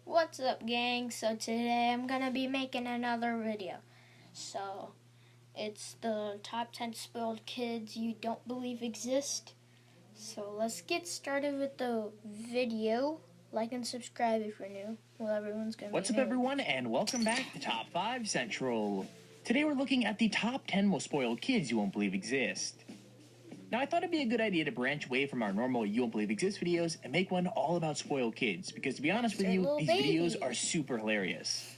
What's up, gang? So today I'm gonna be making another video. So it's the top 10 spoiled kids you don't believe exist. So let's get started with the video. Like and subscribe if you're new. Well, everyone's gonna be What's up, everyone, and welcome back to Top 5 Central. Today we're looking at the top 10 most spoiled kids you won't believe exist. Now, I thought it'd be a good idea to branch away from our normal You Won't Believe Exist videos and make one all about spoiled kids, because to be honest with you, these videos are super hilarious.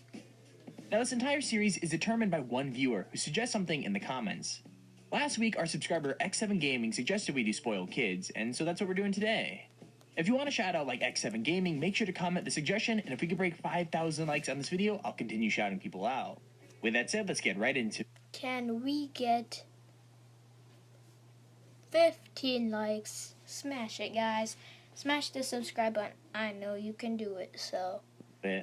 Now, this entire series is determined by one viewer who suggests something in the comments. Last week, our subscriber X7 Gaming suggested we do spoiled kids, and so that's what we're doing today. If you want a shout out like X7 Gaming, make sure to comment the suggestion, and if we can break 5,000 likes on this video, I'll continue shouting people out. With that said, let's get right into it. Can we get 15 likes? Smash it, guys. Smash the subscribe button. I know you can do it, so yeah.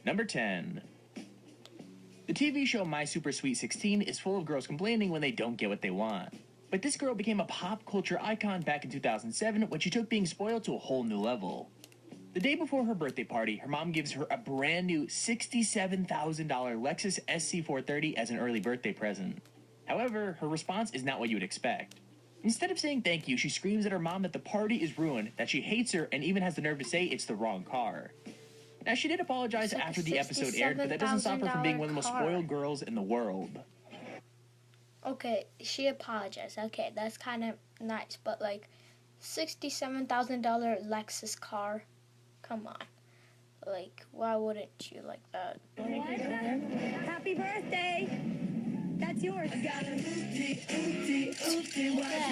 Number 10. The TV show My Super Sweet 16 is full of girls complaining when they don't get what they want. But this girl became a pop culture icon back in 2007 when she took being spoiled to a whole new level. The day before her birthday party, her mom gives her a brand new $67,000 Lexus SC430 as an early birthday present. However, her response is not what you would expect. Instead of saying thank you, she screams at her mom that the party is ruined, that she hates her, and even has the nerve to say it's the wrong car. Now, she did apologize after the episode aired, but that doesn't stop her from being one of the most spoiled girls in the world. Okay, she apologized. Okay, that's kind of nice, but like $67,000 Lexus car, come on. Like, why wouldn't you like that? Happy birthday! That's yours. What the hell am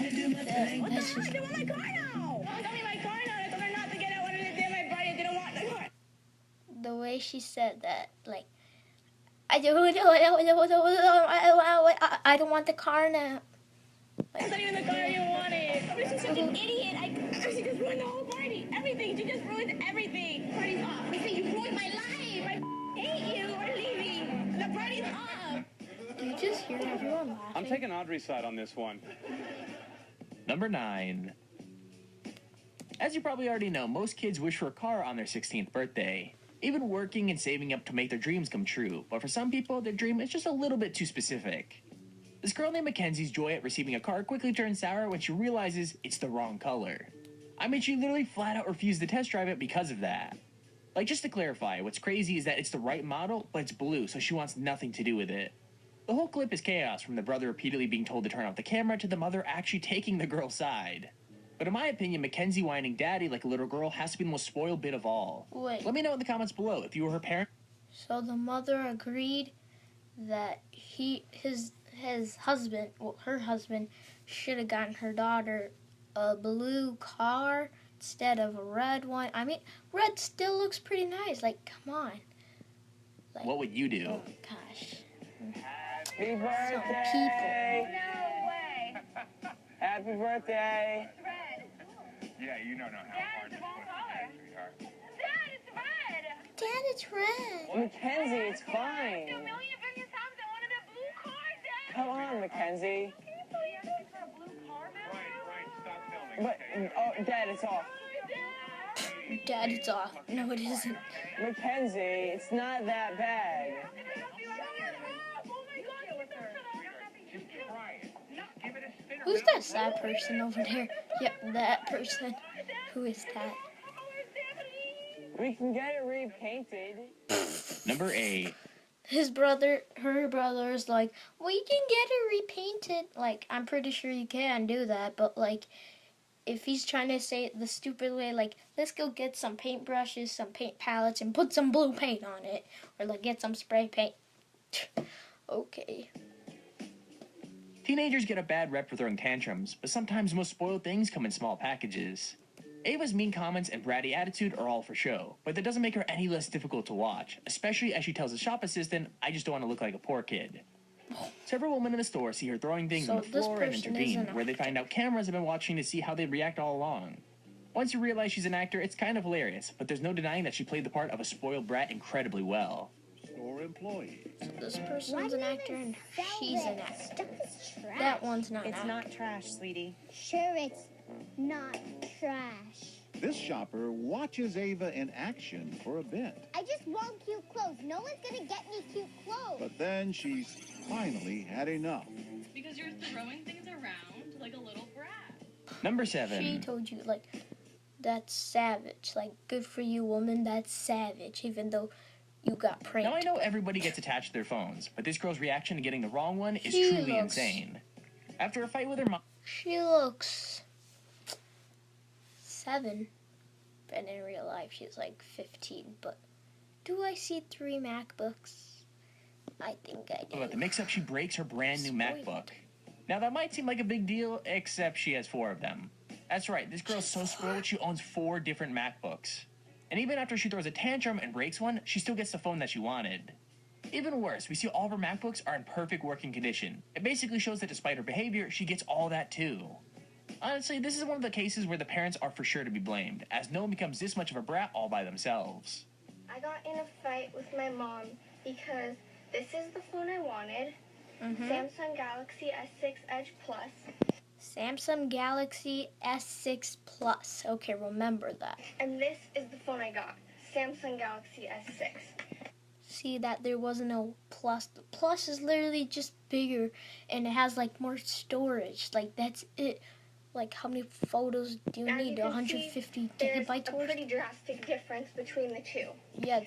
I doing with my car now? Don't tell me my car now. I told her not to get out when it did my body. I didn't want the car. The way she said that, like, I don't want the car now. That's not even the car you wanted. She's such an idiot. She just ruined the whole party. Everything. She just ruined everything. Party's off. I say you ruined my life. I hate you. We're leaving. The party's off. Do you just hear everyone laughing? I'm taking Audrey's side on this one. Number 9. As you probably already know, most kids wish for a car on their 16th birthday. Even working and saving up to make their dreams come true, but for some people, their dream is just a little bit too specific. This girl named Mackenzie's joy at receiving a car quickly turns sour when she realizes it's the wrong color. I mean, she literally flat out refused to test drive it because of that. Like, just to clarify, what's crazy is that it's the right model, but it's blue, so she wants nothing to do with it. The whole clip is chaos, from the brother repeatedly being told to turn off the camera to the mother actually taking the girl's side. But in my opinion, Mackenzie whining daddy like a little girl has to be the most spoiled bit of all. Wait. Let me know in the comments below if you were her parent. So the mother agreed that his husband, well, her husband, should have gotten her daughter a blue car instead of a red one. I mean, red still looks pretty nice. Like, come on. Like, What would you do? oh gosh. Happy birthday! No way! Happy birthday! It's red. Yeah, you don't know how Dad, hard it's the this wrong color. actually are. Dad, it's red. Dad, it's red. Mackenzie, it's After a fine. million billion times I wanted a blue car, Dad. Come on, Mackenzie. Can you please ask for a blue car now? Right, stop filming. But, oh, Dad, it's off. Dad, it's off. No, it isn't. Mackenzie, it's not that bad. Who's that sad person over there? Yep, that person. Who is that? We can get it repainted. Number 8. Her brother is like, well, you can get it repainted. Like, I'm pretty sure you can do that, but like, if he's trying to say it the stupid way, like, let's go get some paintbrushes, some paint palettes, and put some blue paint on it. Or like, get some spray paint. Okay. Teenagers get a bad rep for throwing tantrums, but sometimes the most spoiled things come in small packages. Ava's mean comments and bratty attitude are all for show, but that doesn't make her any less difficult to watch, especially as she tells the shop assistant, I just don't want to look like a poor kid. Several women in the store see her throwing things on the floor and intervene, where they find out cameras have been watching to see how they'd react all along. Once you realize she's an actor, it's kind of hilarious, but there's no denying that she played the part of a spoiled brat incredibly well. Store employees. So this person's an actor and she's an actor. That one's not an It's actor. not trash, sweetie. Sure, it's not trash. This shopper watches Ava in action for a bit. I just want cute clothes. No one's gonna get me cute clothes. But then she's finally had enough. Because you're throwing things around like a little brat. Number She 7. told you, like, that's savage. Like, good for you, woman. That's savage. Even though you got pranked. Now I know everybody gets attached to their phones, but this girl's reaction to getting the wrong one is She truly looks- insane. After a fight with her mom, She looks 7, and in real life she's like 15. But do I see 3 MacBooks? I think I do. about the mix-up, she breaks her brand new Spoiled. MacBook. Now that might seem like a big deal, except she has 4 of them. That's right, this girl's so spoiled she owns 4 different MacBooks. And even after she throws a tantrum and breaks one, she still gets the phone that she wanted. Even worse, we see all of her MacBooks are in perfect working condition. It basically shows that despite her behavior, she gets all that too. Honestly, this is one of the cases where the parents are for sure to be blamed, as no one becomes this much of a brat all by themselves. I got in a fight with my mom because this is the phone I wanted, Samsung Galaxy S6 Edge Plus, Samsung Galaxy S6 Plus. Okay, remember that. and this is the phone I got, Samsung Galaxy S6. See that there wasn't no plus. The plus is literally just bigger and it has like more storage. Like that's it. Like how many photos do you As need? you can 150 see, there's gigabyte a storage? pretty drastic difference between the two. Yeah,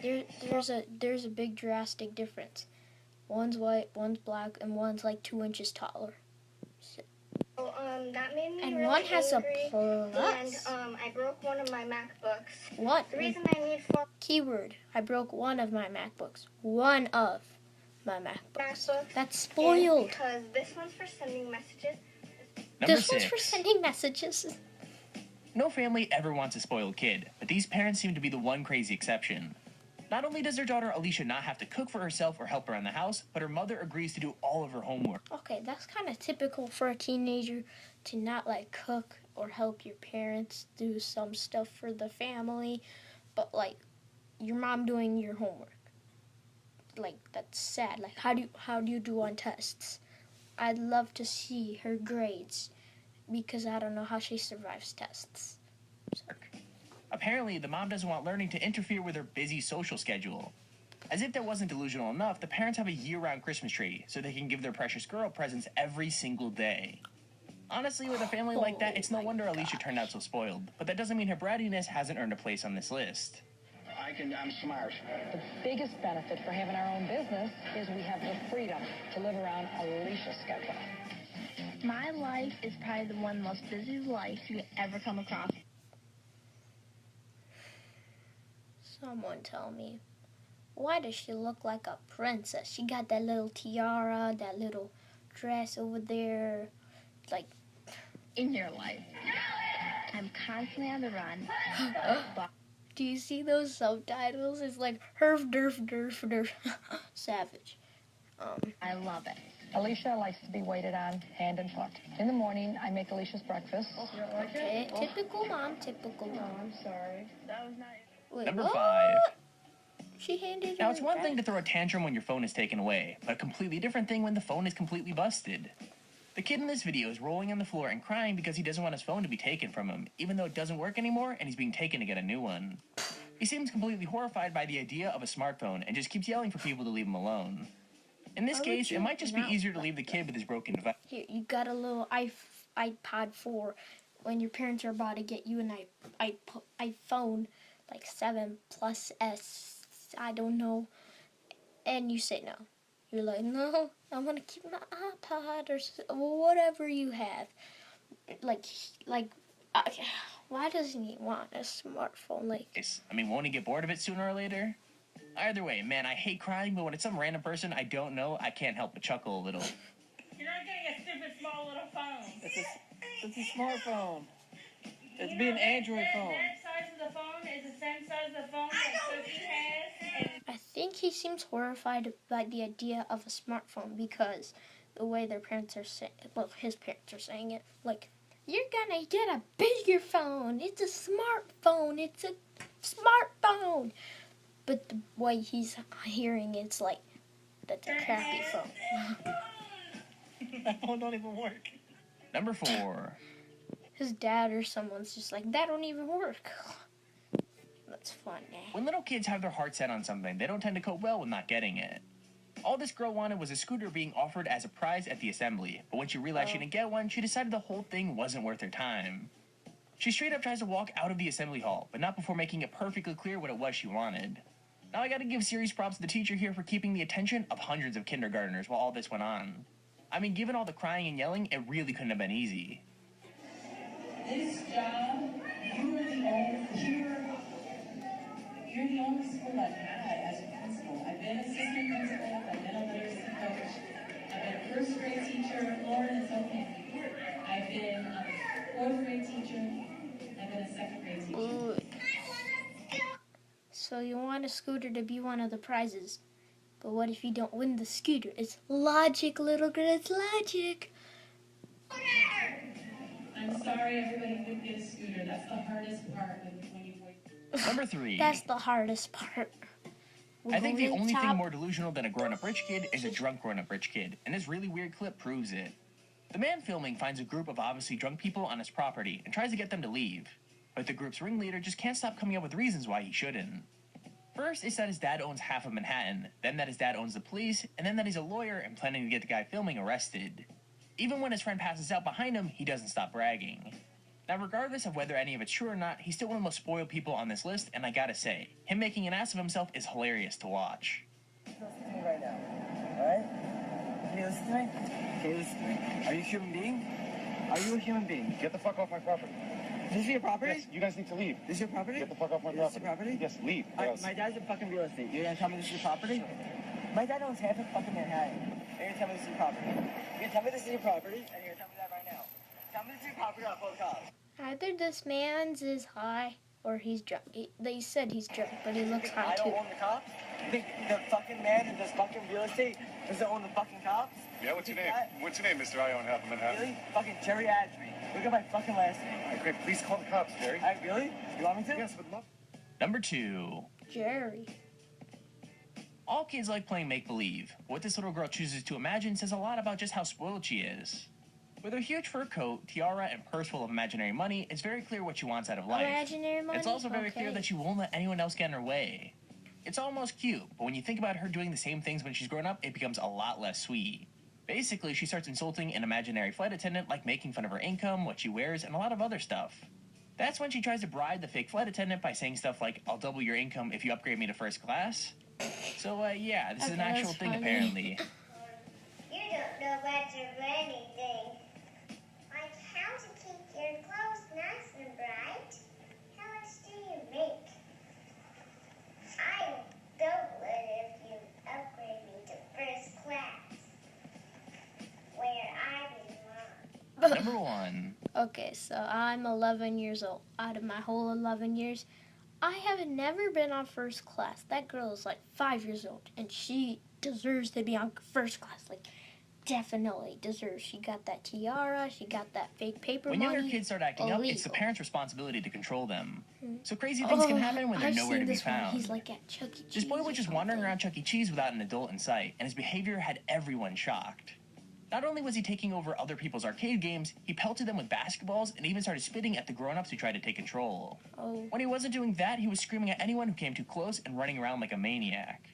there's a big drastic difference. One's white, one's black, and one's like 2 inches taller. So, that made me And really one has a angry, plus. and I broke one of my MacBooks. What? The reason I need 4 Keyword. I broke one of my MacBooks. One of my MacBooks. MacBooks That's is spoiled. because this one's for sending messages. Number This one's 6. for sending messages. No family ever wants a spoiled kid, but these parents seem to be the one crazy exception. Not only does their daughter Alicia not have to cook for herself or help around the house, but her mother agrees to do all of her homework. Okay, that's kind of typical for a teenager to not like cook or help your parents do some stuff for the family, but like your mom doing your homework. Like that's sad. Like how do you do on tests? I'd love to see her grades because I don't know how she survives tests. Apparently, the mom doesn't want learning to interfere with her busy social schedule. As if that wasn't delusional enough, the parents have a year-round Christmas tree so they can give their precious girl presents every single day. Honestly, with a family like that, it's no wonder Alicia turned out so spoiled. But that doesn't mean her brattiness hasn't earned a place on this list. I'm smart. The biggest benefit for having our own business is we have the freedom to live around Alicia's schedule. My life is probably the one of the most busiest life you could ever come across. Someone tell me, why does she look like a princess? She got that little tiara, that little dress over there, like. In your life. I'm constantly on the run. Do you see those subtitles? It's like herf derf derf derf. Savage. I love it. Alicia likes to be waited on hand and foot. In the morning, I make Alicia's breakfast. Okay, typical mom, typical mom. I'm sorry. That was not. Wait, Number what? 5. She handed Now, her it's one back. thing to throw a tantrum when your phone is taken away, but a completely different thing when the phone is completely busted. The kid in this video is rolling on the floor and crying because he doesn't want his phone to be taken from him, even though it doesn't work anymore and he's being taken to get a new one. He seems completely horrified by the idea of a smartphone and just keeps yelling for people to leave him alone. In this Why would case, it you might just be not? easier to leave the kid with his broken device. Here, you got a little iPod 4 when your parents are about to get you an iPhone, like 7 Plus S, I don't know, and you say no. You're like, no, I want to keep my iPod or whatever you have. Like, why doesn't he want a smartphone? Like, I mean, won't he get bored of it sooner or later? Either way, man, I hate crying, but when it's some random person I don't know, I can't help but chuckle a little. You're not getting a stupid small little phone. It's a smartphone. It's be an Android phone. That size of the phone is the same size of the phone that Cookie has. I think he seems horrified by the idea of a smartphone because the way their parents are saying, well, his parents are saying it, like, you're gonna get a bigger phone. It's a smartphone. It's a smartphone. But the way he's hearing it's like, that's a crappy phone. That phone don't even work. Number 4. his dad or someone's just like, that don't even work. That's funny. When little kids have their heart set on something, they don't tend to cope well with not getting it. All this girl wanted was a scooter being offered as a prize at the assembly, but when she realized she didn't get one, she decided the whole thing wasn't worth her time. She straight up tries to walk out of the assembly hall, but not before making it perfectly clear what it was she wanted. Now I gotta give serious props to the teacher here for keeping the attention of hundreds of kindergartners while all this went on. I mean, given all the crying and yelling, it really couldn't have been easy. This job, you're the only school I've had as a principal. I've been assistant principal, I've been a literacy coach, I've been a first grade teacher, Lauren is okay. I've been a fourth grade teacher, I've been a second grade teacher. Ooh. So you want a scooter to be one of the prizes. But what if you don't win the scooter? It's logic, little girl, it's logic. I'm sorry everybody would get a scooter. That's the hardest part when you voice. Number 3. That's the hardest part. I think the only thing more delusional than a grown-up rich kid is a drunk grown-up rich kid, and this really weird clip proves it. The man filming finds a group of obviously drunk people on his property and tries to get them to leave. But the group's ringleader just can't stop coming up with reasons why he shouldn't. First, it's that his dad owns half of Manhattan, then that his dad owns the police, and then that he's a lawyer and planning to get the guy filming arrested. Even when his friend passes out behind him, he doesn't stop bragging. Now, regardless of whether any of it's true or not, he's still one of the most spoiled people on this list, and I gotta say, him making an ass of himself is hilarious to watch. Listen to me right now, alright? Can you listen to me? Can you listen to me? Are you a human being? Are you a human being? Get the fuck off my property. Is this your property? Yes, you guys need to leave. This is your property? Get the fuck off my Is property. this your property? Yes, leave. My dad's in fucking real estate. You're gonna tell me this is your property? My dad owns half of fucking Manhattan. You're gonna tell me this is your property? You're gonna tell me this is your property, and you're gonna tell me that right now. Tell me this is your property or I'll call the cops. Either this man's is high or he's drunk. They said he's drunk, but he looks high I too. don't own the cops? You think the fucking man in this fucking real estate doesn't own the fucking cops? Yeah, what's your name? What's your name, Mr. I own half of Manhattan? Really? Fucking Jerry Adry. Look at my fucking last name. Okay, please call the cops, Jerry. Really? You want me to? Yes, with love. Number 2. Jerry. All kids like playing make-believe. What this little girl chooses to imagine says a lot about just how spoiled she is. With her huge fur coat, tiara, and purse full of imaginary money, it's very clear what she wants out of life. Imaginary money? It's also very clear that she won't let anyone else get in her way. It's almost cute, but when you think about her doing the same things when she's grown up, it becomes a lot less sweet. Basically, she starts insulting an imaginary flight attendant, like making fun of her income, what she wears, and a lot of other stuff. That's when she tries to bribe the fake flight attendant by saying stuff like, I'll double your income if you upgrade me to first class. So, yeah, this is an actual thing, apparently. You don't know what to do anything. Like how to keep your clothes nice and bright. How much do you make? I will double it if you upgrade me to first class. Where I belong. Number 1. Okay, so I'm 11 years old. Out of my whole 11 years, I have never been on first class. That girl is like 5 years old, and she deserves to be on first class. Like, definitely deserves. She got that tiara. She got that fake paper When money. younger kids start acting up, it's the parents' responsibility to control them. So crazy things can happen when they're I've nowhere to seen be this one. found. He's like at Chuck E. Cheese. This boy was just wandering around Chuck E. Cheese without an adult in sight, and his behavior had everyone shocked. Not only was he taking over other people's arcade games, he pelted them with basketballs and even started spitting at the grown-ups who tried to take control. When he wasn't doing that, he was screaming at anyone who came too close and running around like a maniac.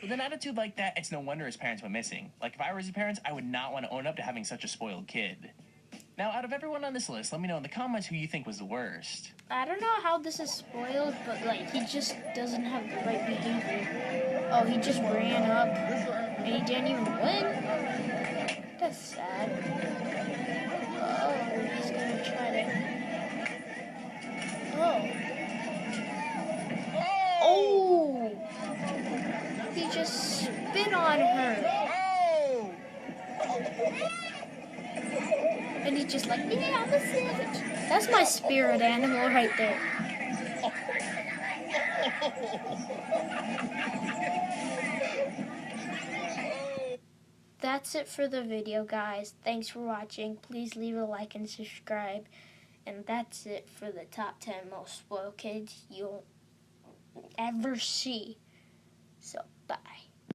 With an attitude like that, it's no wonder his parents went missing. Like, if I were his parents, I would not want to own up to having such a spoiled kid. Now, out of everyone on this list, let me know in the comments who you think was the worst. I don't know how this is spoiled, but like he just doesn't have the right behavior. Oh, he just ran up and he didn't even win? That's sad. Oh, he's gonna try to... Oh! He just spit on her. And he's just like, yeah, I'm a savage. That's my spirit animal right there. That's it for the video, guys. Thanks for watching. Please leave a like and subscribe. And that's it for the top 10 most spoiled kids you'll ever see. So, bye.